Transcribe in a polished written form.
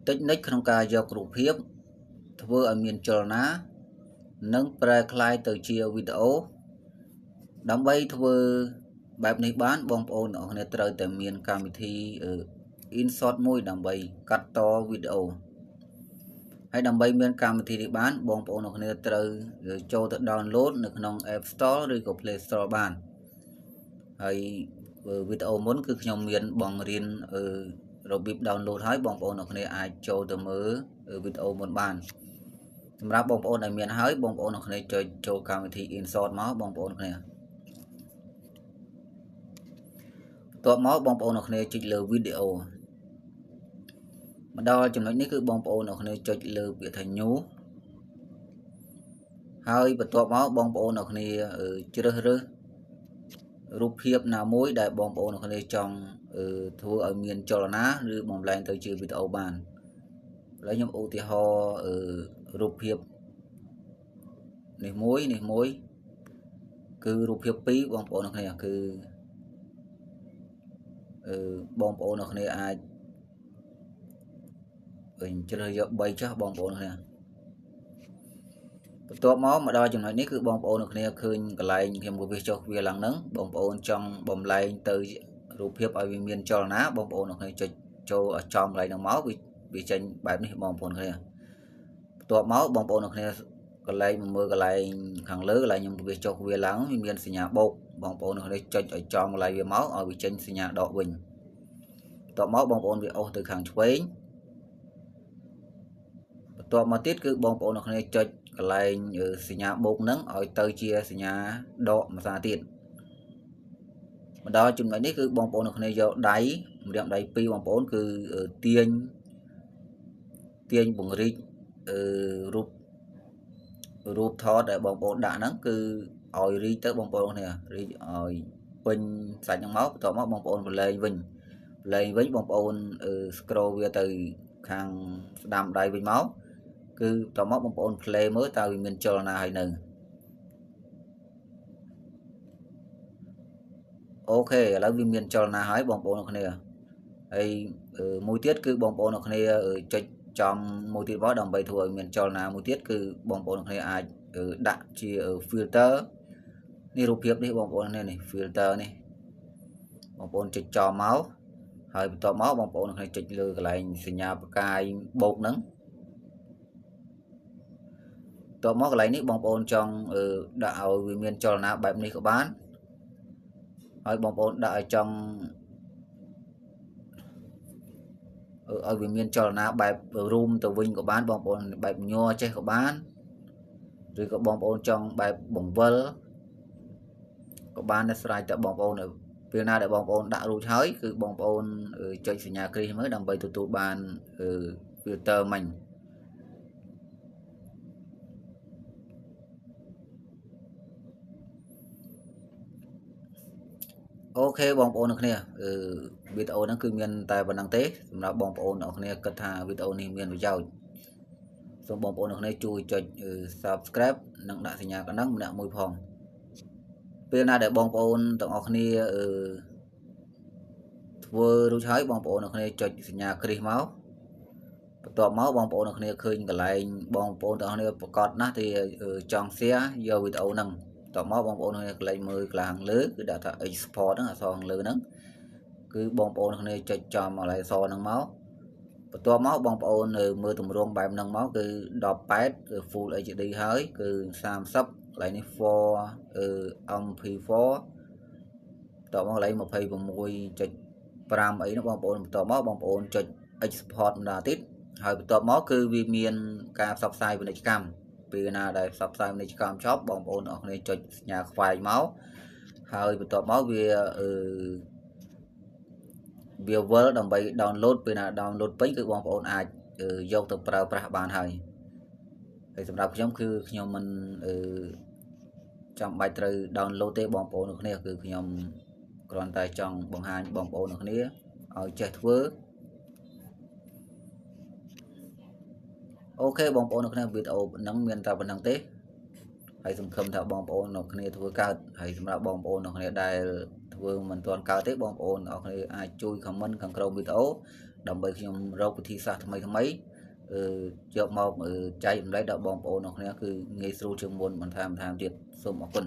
technique ក្នុងការយករូបភាពធ្វើឲ្យមានចលនានិងប្រែក្លាយទៅជាវីដេអូដើម្បីធ្វើបែបនេះបានបងប្អូនអ្នកគ្នាត្រូវតែមានកម្មវិធី InShot មួយដើម្បីកាត់តវីដេអូហើយដើម្បីមានកម្មវិធីនេះបានបងប្អូនអ្នកគ្នាត្រូវចូលទៅ download នៅក្នុង App Store ឬក៏ Play Store បានហើយវីដេអូមុនគឺខ្ញុំមានបង្រៀនរបៀប download ហើយបងប្អូនអ្នកគ្នាអាចចូលទៅមើលវីដេអូមុនបានសម្រាប់បងប្អូនដែលមានហើយបងប្អូនអ្នកគ្នាចុចចូលកម្មវិធី InShot មកបងប្អូនអ្នកគ្នាបន្ទាប់មកបងប្អូនអ្នកគ្នាចុចលើវីដេអូមកដល់ចំណុចនេះគឺបងប្អូនអ្នកគ្នាចុចលើពាក្យថា New ហើយបន្ទាប់មកបងប្អូនអ្នកគ្នាជ្រើសរើសរូបភាពណាមួយដែលបងប្អូនអ្នកគ្នាចង់ធ្វើឲ្យមានចលនាឬបំលែងទៅជាវីដេអូបានឥឡូវខ្ញុំឧទាហរណ៍រូបភាពនេះមួយគឺរូបភាព2បងប្អូនអ្នកគ្នាគឺបងប្អូនអ្នកគ្នាអាចជ្រើសយក3ចុះបងប្អូនអ្នកគ្នាបន្ទាប់មកដល់ចំណុចនេះគឺបងប្អូនអ្នកគ្នាឃើញកន្លែងខ្ញុំវាចុះវាឡើងហ្នឹងបងប្អូនចង់បំលែងទៅរូបភាពឲ្យវាមានចលនាបងប្អូនអ្នកគ្នាចុចចូលឲ្យចំកន្លែងហ្នឹងមកវាចេញបែបនេះបងប្អូនគ្នាបន្ទាប់មកបងប្អូនអ្នកគ្នាកន្លែងមើលកន្លែងខាងលើកន្លែងខ្ញុំវាចុះវាឡើងវាមានសញ្ញាបូកបងប្អូនអ្នកគ្នាចុចឲ្យចំកន្លែងវាមកឲ្យវាចេញសញ្ញាដកវិញបន្ទាប់មកបងប្អូនវាអូសទៅខាងឆ្វេងបន្ទាប់មកទៀតគឺបងប្អូនអ្នកគ្នាចុចកន្លែងសញ្ញាបូកហ្នឹងឲ្យទៅជាសញ្ញាដកម្សាទៀតមកដល់ចំណុចនេះគឺបងប្អូនអ្នកគ្នាយកម្រាមដៃ2បងប្អូនគឺទាញបង្រីករូបថតដែលបងប្អូនដាក់ហ្នឹងគឺឲ្យរីកទៅបងប្អូនគ្នារីកឲ្យពេញសាច់ហ្នឹងមកបន្ទាប់មកបងប្អូនប្រឡែងវិញបងប្អូនscroll វាទៅខាងស្ដាំដៃវិញមកគឺបន្ទាប់មកបងប្អូន play មើលតើវាមានចលនាហើយនៅអូខេឥឡូវវាមានចលនាហើយបងប្អូនអ្នកគ្នាហើយមួយទៀតគឺបងប្អូនអ្នកគ្នាចុចចំមួយទៀតមកដើម្បីធ្វើឲ្យមានចលនាមួយទៀតគឺបងប្អូនអ្នកគ្នាអាចដាក់ជា filter នេះរូបភាពនេះបងប្អូននេះ filter នេះបងប្អូនចុចចំមកហើយបន្ទាប់មកបងប្អូនអ្នកគ្នាចុចលើកន្លែងសញ្ញាផ្កាយបូកហ្នឹងតមកកន្លែងនេះបងប្អូនចង់ដាក់ឲ្យវាមានចលនាបែបនេះក៏បានហើយបងប្អូនដាក់ឲ្យចង់ឲ្យវាមានចលនាបែបរូមទៅវិញក៏បានបងប្អូនបែបញ័រចេះក៏បានឬក៏បងប្អូនចង់បែបបង្វិលក៏បានដែរស្រេចតែបងប្អូនពេលណាដែលបងប្អូនដាក់រួចហើយគឺបងប្អូនចុចសញ្ញាគ្រីសមើលដើម្បីទទួលបាន filter មិញអូខេបងប្អូនអ្នកគ្នាវីដេអូហ្នឹងគឺមានតែប៉ុណ្្នឹងទេសម្រាប់បងប្អូនអ្នកគ្នាគិតថាវីដេអូនេះមានប្រយោជន៍សូមបងប្អូនអ្នកគ្នាជួយចុច subscribe និងដាក់សញ្ញាកណ្ដឹងម្នាក់មួយផងពេលណាដែលបងប្អូនទាំងអស់គ្នាធ្វើរួចហើយបងប្អូនអ្នកគ្នាចុចសញ្ញាគ្រីសមកបន្ទាប់មកបងប្អូនអ្នកគ្នាឃើញកន្លែងបងប្អូនទាំងអស់គ្នាប្រកាសណាស់ទីចង់ share យកវីដេអូហ្នឹងតមកបងប្អូនគ្នាកន្លែងមើលខាងលើគឺដាក់ថា export ហ្នឹងអក្សរខាងលើហ្នឹងគឺបងប្អូនគ្នាចុចចំកន្លែងអក្សរហ្នឹងមកបន្ទាប់មកបងប្អូនមើលទម្រង់បែបហ្នឹងមកគឺ18គឺ Full HD ហើយគឺ30កន្លែងនេះ MP4 បន្ទាប់មកកន្លែង 26.5 អីនោះបងប្អូនបន្ទាប់មកបងប្អូនចុច export ម្ដងទៀតហើយបន្ទាប់មកគឺវាមានការផ្សព្វផ្សាយពាណិជ្ជកម្មពេលណាដែលផ្សព្វផ្សាយពាណិជ្ជកម្មចប់បងប្អូនអរគ្នាចុចសញ្ញាខ្វែងមកហើយបន្ទាប់មកវាវិលដើម្បី download ពេលណា download ពេញគឺបងប្អូនអាចយកទៅប្រើប្រាស់បានហើយសម្រាប់ខ្ញុំគឺខ្ញុំមិនចាំបាច់ត្រូវ download ទេបងប្អូនអ្នកគ្នាគឺខ្ញុំគ្រាន់តែចង់បង្ហាញបងប្អូនអ្នកគ្នាឲ្យចេះធ្វើអូខេបងប្អូនអ្នកគ្នាវីដេអូហ្នឹងមានតែប៉ុណ្្នឹងទេហើយសង្ឃឹមថាបងប្អូនអ្នកគ្នាធ្វើកើតហើយសម្រាប់បងប្អូនអ្នកគ្នាដែលធ្វើមិនទាន់កើតទេបងប្អូនអ្នកគ្នាអាចជួយ comment ខាងក្រោមវីដេអូ ដើម្បីខ្ញុំរកវិធីសាស្ត្រថ្មីយកមកចែករំលែកដល់បងប្អូនអ្នកគ្នាគឺងាយស្រួលជាងមុនបន្ថែមទៀតសូមអរគុណ